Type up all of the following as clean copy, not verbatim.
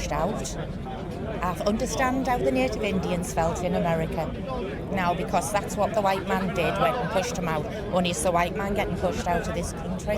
pushed out. I understand how the native Indians felt in America now, because that's what the white man did, went and pushed them out. Only it's the white man getting pushed out of this country.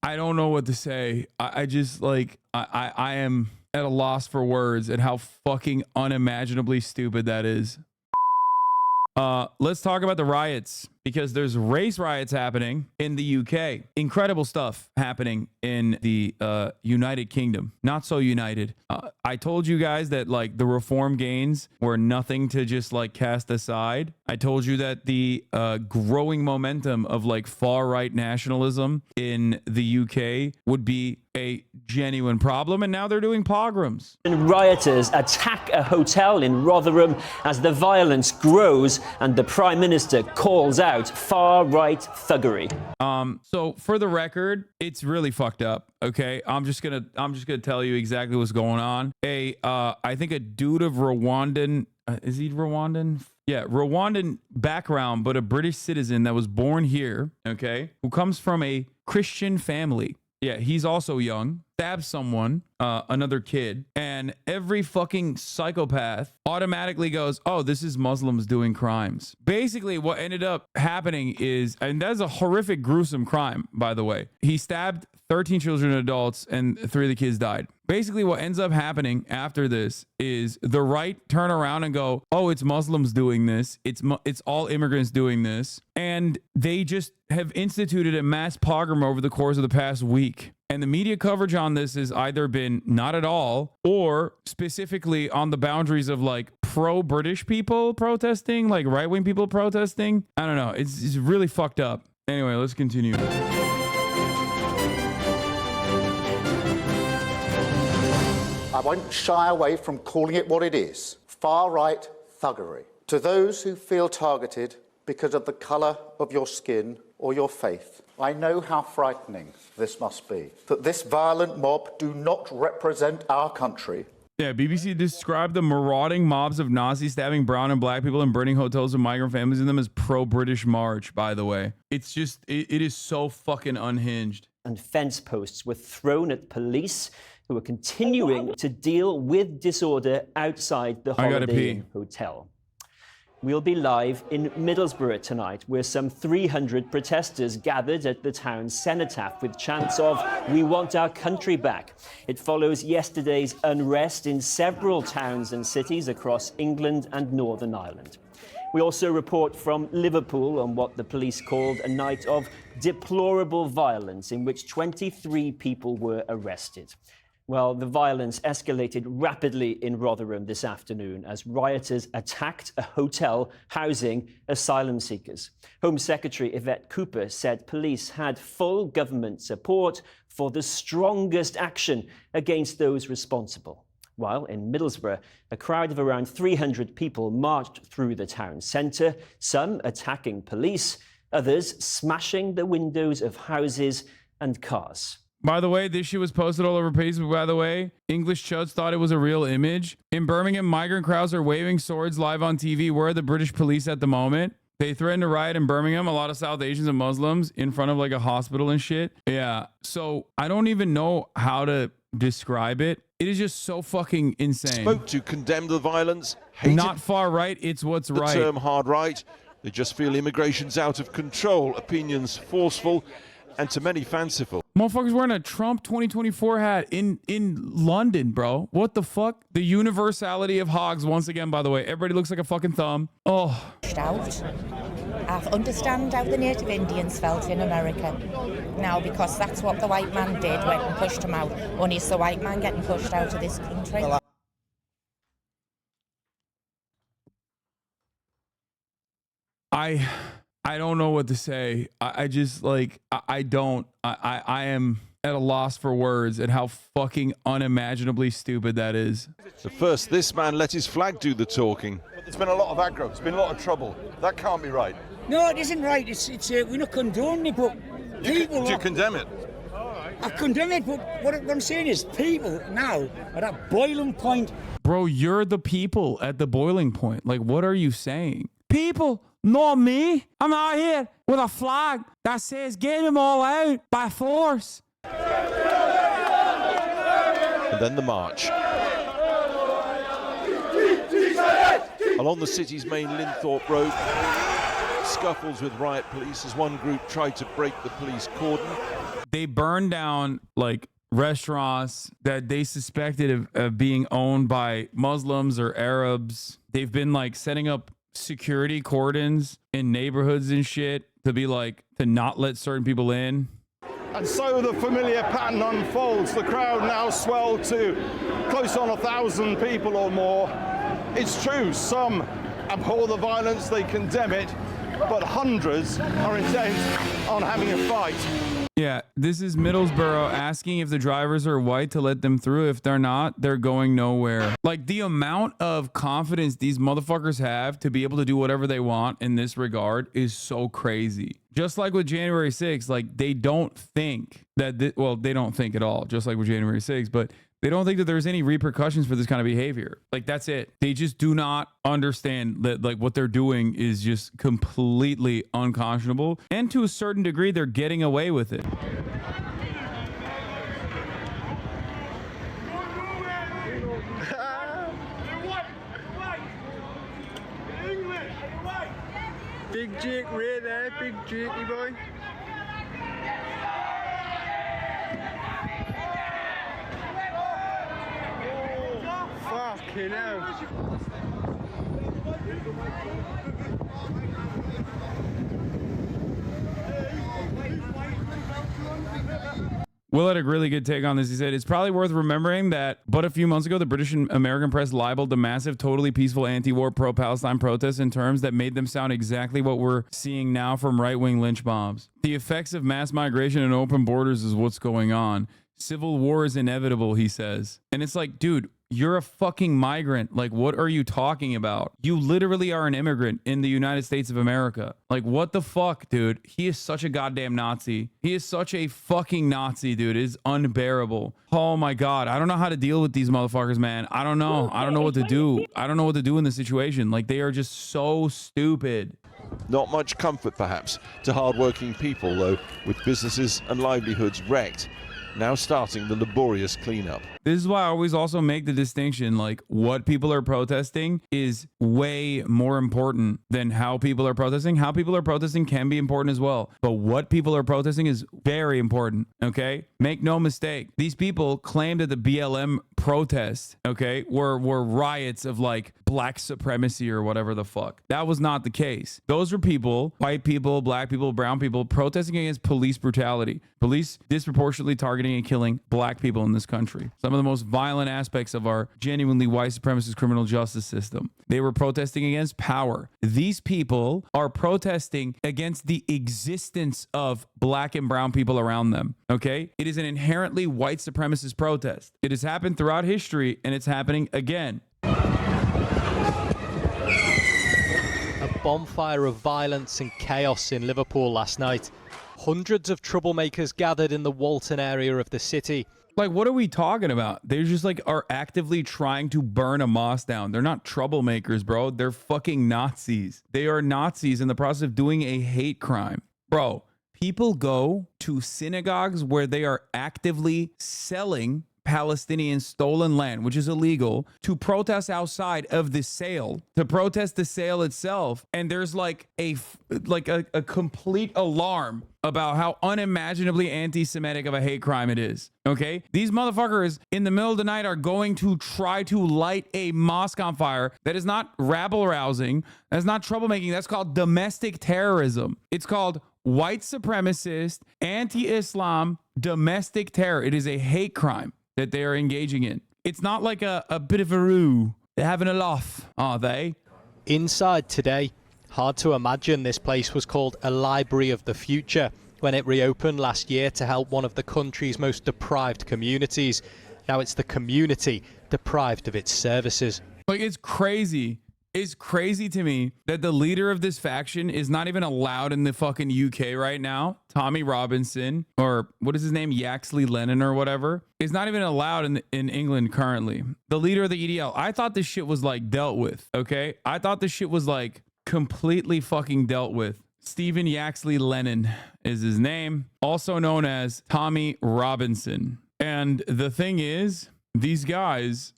I don't know what to say. I just like, I am at a loss for words and how fucking unimaginably stupid that is. Let's talk about the riots, because there's race riots happening in the UK. Incredible stuff happening in the United Kingdom. Not so united. I told you guys that like the reform gains were nothing to just like cast aside. I told you that the growing momentum of like far right nationalism in the UK would be a genuine problem, and now they're doing pogroms. Rioters attack a hotel in Rotherham as the violence grows and the Prime Minister calls out far-right thuggery. So for the record, it's really fucked up. Okay, I'm just gonna tell you exactly what's going on. I think a dude of Rwandan, is he Rwandan? Yeah, Rwandan background, but a British citizen that was born here. Okay, who comes from a Christian family. Yeah, he's also young, stabs someone, another kid, and every fucking psychopath automatically goes, oh, this is Muslims doing crimes. Basically, what ended up happening is, and that's a horrific, gruesome crime, by the way. He stabbed 13 children and adults, and 3 of the kids died. Basically, what ends up happening after this is the right turn around and go, oh, it's Muslims doing this. It's all immigrants doing this. And they just have instituted a mass pogrom over the course of the past week. And the media coverage on this has either been not at all, or specifically on the boundaries of like pro-British people protesting, like right-wing people protesting. I don't know. It's really fucked up. Anyway, let's continue. I won't shy away from calling it what it is: far-right thuggery. To those who feel targeted because of the colour of your skin or your faith, I know how frightening this must be, that this violent mob do not represent our country. Yeah, BBC described the marauding mobs of Nazis stabbing brown and black people and burning hotels with migrant families in them as pro-British march, by the way. It's just, it is so fucking unhinged. And fence posts were thrown at police, who are continuing to deal with disorder outside the Holiday Inn Hotel. We'll be live in Middlesboro tonight, where some 300 protesters gathered at the town's cenotaph with chants of "We want our country back." It follows yesterday's unrest in several towns and cities across England and Northern Ireland. We also report from Liverpool on what the police called a night of deplorable violence in which 23 people were arrested. Well, the violence escalated rapidly in Rotherham this afternoon as rioters attacked a hotel housing asylum seekers. Home Secretary Yvette Cooper said police had full government support for the strongest action against those responsible. While in Middlesbrough, a crowd of around 300 people marched through the town centre, some attacking police, others smashing the windows of houses and cars. By the way, this shit was posted all over Facebook, by the way. English chuds thought it was a real image. In Birmingham, migrant crowds are waving swords live on TV. Where are the British police at the moment? They threatened to riot in Birmingham, a lot of South Asians and Muslims in front of like a hospital and shit. Yeah, so I don't even know how to describe it. It is just so fucking insane. Spoke to condemn the violence. Not far right, it's what's right. The term hard right. They just feel immigration's out of control, opinions forceful, and to many fanciful. Motherfuckers wearing a Trump 2024 hat in London, bro. What the fuck? The universality of hogs once again, by the way. Everybody looks like a fucking thumb. Oh. Out. I understand how the native Indians felt in America now, because that's what the white man did, went and pushed them out. Only it's the white man getting pushed out of this country. I don't know what to say. I just like, I am at a loss for words at how fucking unimaginably stupid that is. So first, this man let his flag do the talking. There's been a lot of aggro, there's been a lot of trouble. That can't be right. No, it isn't right. We're not condoning it, but people... Do you condemn it? I condemn it, but what I'm saying is people now are at boiling point. Bro, you're the people at the boiling point. Like, what are you saying? People, not me. I'm out here with a flag that says get them all out by force. then the march. Along the city's main Linthorpe Road, scuffles with riot police as one group tried to break the police cordon. They burned down like restaurants that they suspected of being owned by Muslims or Arabs. They've been like setting up security cordons in neighborhoods and shit to be like to not let certain people in. And so the familiar pattern unfolds. The crowd now swelled to close on 1,000 people or more. It's true, some abhor the violence, they condemn it, but hundreds are intent on having a fight. Yeah, this is Middlesboro asking if the drivers are white to let them through. If they're not, they're going nowhere. Like the amount of confidence these motherfuckers have to be able to do whatever they want in this regard is so crazy. Just like with January 6th, like they don't think that, well, they don't think at all, just like with January 6th, but they don't think that there's any repercussions for this kind of behavior. Like that's it. They just do not understand that like what they're doing is just completely unconscionable. And to a certain degree, they're getting away with it. Big Jake right there, big Jakey boy. Fucking hell. Will had a really good take on this. He said, it's probably worth remembering that but a few months ago, the British and American press libeled the massive, totally peaceful anti-war pro-Palestine protests in terms that made them sound exactly what we're seeing now from right-wing lynch mobs. The effects of mass migration and open borders is what's going on. Civil war is inevitable, he says. And it's like, dude, you're a fucking migrant. Like, what are you talking about? You literally are an immigrant in the United States of America. Like, what the fuck, dude? He is such a goddamn Nazi. He is such a fucking Nazi, dude. It is unbearable. Oh my God. I don't know how to deal with these motherfuckers, man. I don't know. I don't know what to do. I don't know what to do in this situation. Like, they are just so stupid. Not much comfort, perhaps, to hard-working people, though, with businesses and livelihoods wrecked. Now starting the laborious cleanup. This is why I always also make the distinction, like what people are protesting is way more important than how people are protesting. How people are protesting can be important as well, but what people are protesting is very important, okay? Make no mistake. These people claim that the BLM protests, okay, were riots of like black supremacy or whatever the fuck. That was not the case. Those were people, white people, black people, brown people, protesting against police brutality. Police disproportionately targeting and killing black people in this country. Some of the most violent aspects of our genuinely white supremacist criminal justice system. They were protesting against power. These people are protesting against the existence of black and brown people around them, okay? It is an inherently white supremacist protest. It has happened throughout history, and it's happening again. A bonfire of violence and chaos in Liverpool last night. Hundreds of troublemakers gathered in the Walton area of the city. Like, what are we talking about? They just like are actively trying to burn a mosque down. They're not troublemakers, bro. They're fucking Nazis. They are Nazis in the process of doing a hate crime. Bro, people go to synagogues where they are actively selling Palestinian stolen land, which is illegal, to protest outside of the sale, to protest the sale itself. And there's like a complete alarm about how unimaginably anti-Semitic of a hate crime it is. Okay? These motherfuckers in the middle of the night are going to try to light a mosque on fire. That is not rabble rousing. That's not troublemaking. That's called domestic terrorism. It's called white supremacist, anti-Islam, domestic terror. It is a hate crime that they are engaging in. It's not like a bit of a ruse. They're having a laugh, are they? Inside today, hard to imagine this place was called a Library of the Future when it reopened last year to help one of the country's most deprived communities. Now it's the community deprived of its services. Like, it's crazy. It's crazy to me that the leader of this faction is not even allowed in the fucking UK right now. Tommy Robinson, or what is his name? Yaxley Lennon or whatever, is not even allowed in England currently. The leader of the EDL. I thought this shit was like dealt with, okay? I thought this shit was like completely fucking dealt with. Stephen Yaxley Lennon is his name, also known as Tommy Robinson. And the thing is, these guys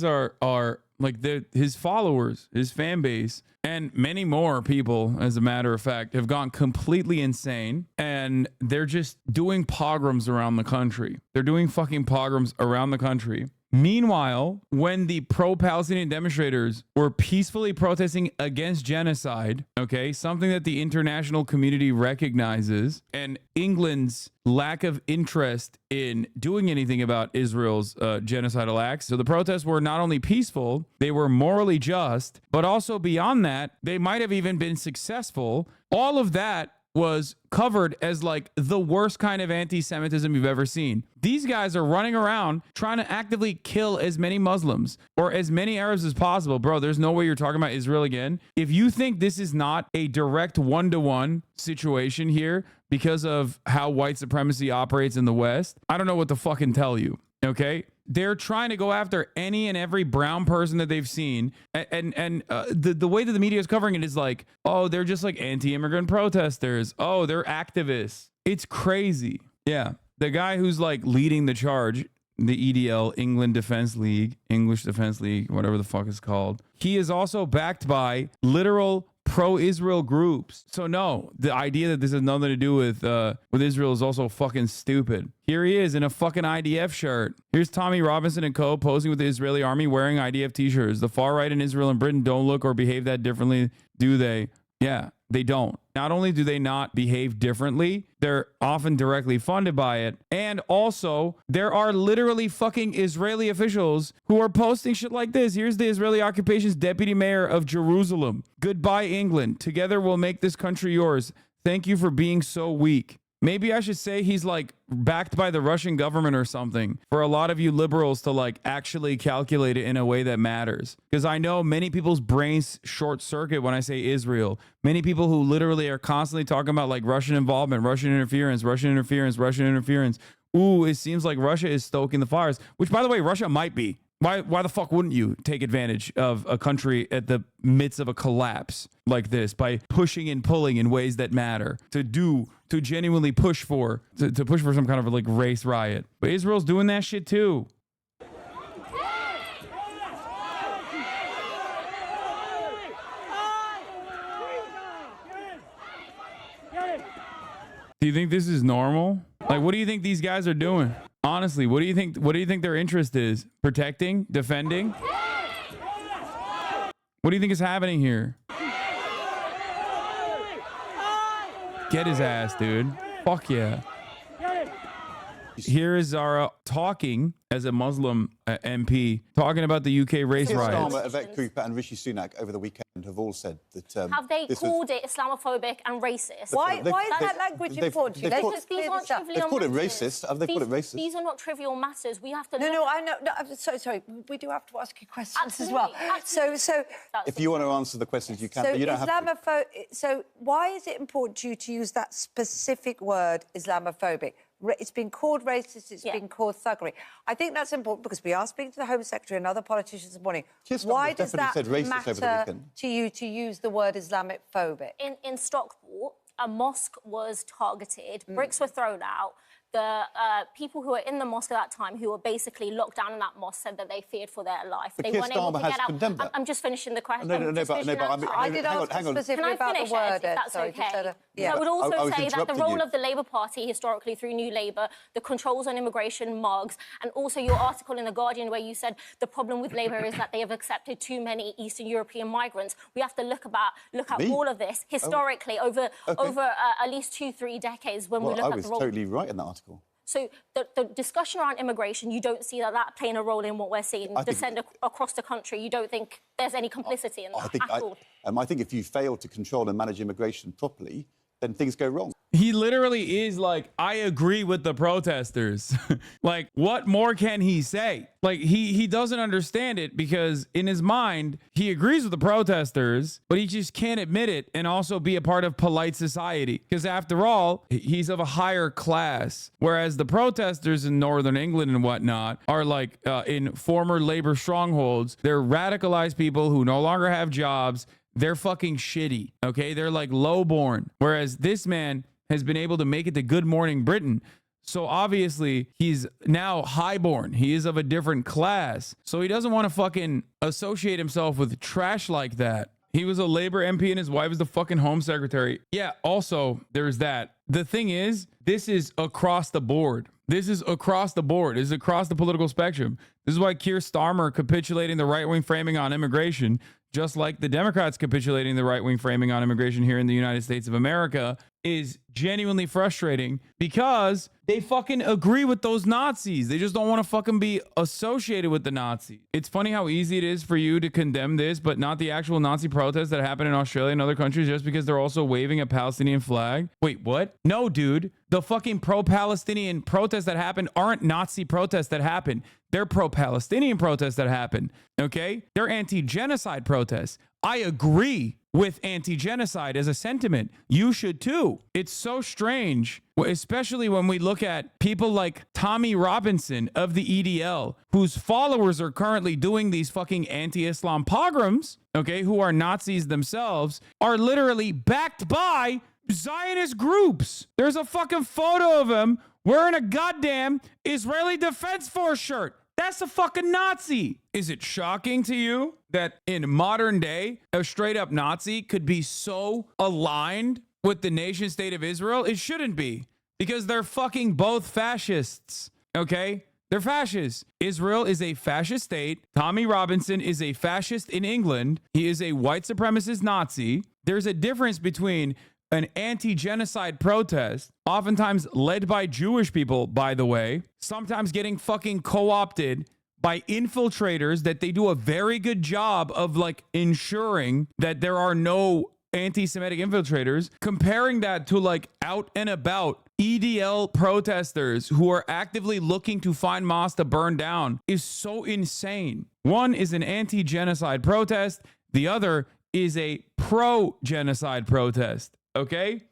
are like his followers, his fan base, and many more people, as a matter of fact, have gone completely insane, and they're just doing pogroms around the country. They're doing fucking pogroms around the country. Meanwhile, when the pro-Palestinian demonstrators were peacefully protesting against genocide, okay, something that the international community recognizes, and England's lack of interest in doing anything about Israel's genocidal acts. So the protests were not only peaceful, they were morally just, but also beyond that, they might have even been successful. All of that was covered as like the worst kind of anti-Semitism you've ever seen. These guys are running around trying to actively kill as many Muslims or as many Arabs as possible. Bro, there's no way you're talking about Israel again. If you think this is not a direct one-to-one situation here because of how white supremacy operates in the West, I don't know what to fucking tell you. Okay? They're trying to go after any and every brown person that they've seen. And the way that the media is covering it is like, oh, they're just like anti-immigrant protesters. Oh, they're activists. It's crazy. Yeah. The guy who's like leading the charge, the EDL, English Defense League, whatever the fuck it's called. He is also backed by literal pro-Israel groups. So no, the idea that this has nothing to do with Israel is also fucking stupid. Here he is in a fucking IDF shirt. Here's Tommy Robinson and co. posing with the Israeli army wearing IDF t-shirts. The far right in Israel and Britain don't look or behave that differently, do they? Yeah, they don't. Not only do they not behave differently, they're often directly funded by it. And also, there are literally fucking Israeli officials who are posting shit like this. Here's the Israeli occupation's deputy mayor of Jerusalem. Goodbye, England. Together we'll make this country yours. Thank you for being so weak. Maybe I should say he's like backed by the Russian government or something for a lot of you liberals to like actually calculate it in a way that matters. Because I know many people's brains short circuit when I say Israel. Many people who literally are constantly talking about like Russian involvement, Russian interference. Ooh, it seems like Russia is stoking the fires, which by the way, Russia might be. Why the fuck wouldn't you take advantage of a country at the midst of a collapse like this by pushing and pulling in ways that matter to genuinely push for some kind of like race riot? But Israel's doing that shit too. Do you think this is normal? Like, what do you think these guys are doing? Honestly, what do you think their interest is? Protecting? Defending? What do you think is happening here? Get his ass, dude. Fuck yeah. Here is Zara talking as a Muslim MP, talking about the UK race riots. Vivek Cooper and Rishi Sunak over the weekend have all said that... have they called it Islamophobic and racist? Why is that language important? These aren't trivial They've called it matters. racist. Have they called it racist? These are not trivial matters. We have to... No, I know. No, I'm so sorry. We do have to ask you questions as well. Absolutely. So if you want to answer the questions, you can, but you don't have to. So why is it important to you to use that specific word, Islamophobic? It's been called racist, it's been called thuggery. I think that's important because we are speaking to the Home Secretary and other politicians this morning. Why does that matter to you to use the word Islamophobic? In Stockport, a mosque was targeted, bricks were thrown out. The people who were in the mosque at that time, who were basically locked down in that mosque, said that they feared for their life. But they weren't able to get out. I'm just finishing the question. I did ask specifically about the word. If that's okay. I would also say that the role of the Labour Party, historically through New Labour, the controls on immigration, mugs, and also your article in The Guardian where you said the problem with Labour is that they have accepted too many Eastern European migrants. We have to look at all of this historically over at least 2-3 decades when we look at the role. I was totally right in that article. So the discussion around immigration, you don't see that playing a role in what we're seeing descend across the country. You don't think there's any complicity in that at all? I think if you fail to control and manage immigration properly, then things go wrong. He literally is like, I agree with the protesters. Like, what more can he say? Like, he doesn't understand it because in his mind, he agrees with the protesters, but he just can't admit it and also be a part of polite society. Because after all, he's of a higher class. Whereas the protesters in Northern England and whatnot are like in former labor strongholds. They're radicalized people who no longer have jobs. They're fucking shitty, okay? They're like lowborn. Whereas this man has been able to make it to Good Morning Britain. So obviously he's now highborn. He is of a different class. So he doesn't want to fucking associate himself with trash like that. He was a Labor MP and his wife is the fucking Home Secretary. Yeah, also, there's that. The thing is, this is across the board. This is across the board. This is across the political spectrum. This is why Keir Starmer capitulating the right-wing framing on immigration, just like the Democrats capitulating the right-wing framing on immigration here in the United States of America, is genuinely frustrating because they fucking agree with those Nazis. They just don't want to fucking be associated with the Nazis. It's funny how easy it is for you to condemn this, but not the actual Nazi protests that happen in Australia and other countries just because they're also waving a Palestinian flag. Wait, what? No, dude. The fucking pro-Palestinian protests that happen aren't Nazi protests that happen. They're pro-Palestinian protests that happen. Okay? They're anti-genocide protests. I agree with anti-genocide as a sentiment. You should too. It's so strange, especially when we look at people like Tommy Robinson of the EDL, whose followers are currently doing these fucking anti-Islam pogroms, okay, who are Nazis themselves, are literally backed by Zionist groups. There's a fucking photo of him wearing a goddamn Israeli Defense Force shirt. That's a fucking Nazi. Is it shocking to you that in modern day, a straight up Nazi could be so aligned with the nation state of Israel? It shouldn't be, because they're fucking both fascists. Okay? They're fascists. Israel is a fascist state. Tommy Robinson is a fascist in England. He is a white supremacist Nazi. There's a difference between an anti-genocide protest, oftentimes led by Jewish people, by the way, sometimes getting fucking co-opted by infiltrators that they do a very good job of like ensuring that there are no anti-Semitic infiltrators, comparing that to like out and about EDL protesters who are actively looking to find mosques to burn down is so insane. One is an anti-genocide protest. The other is a pro-genocide protest. Okay?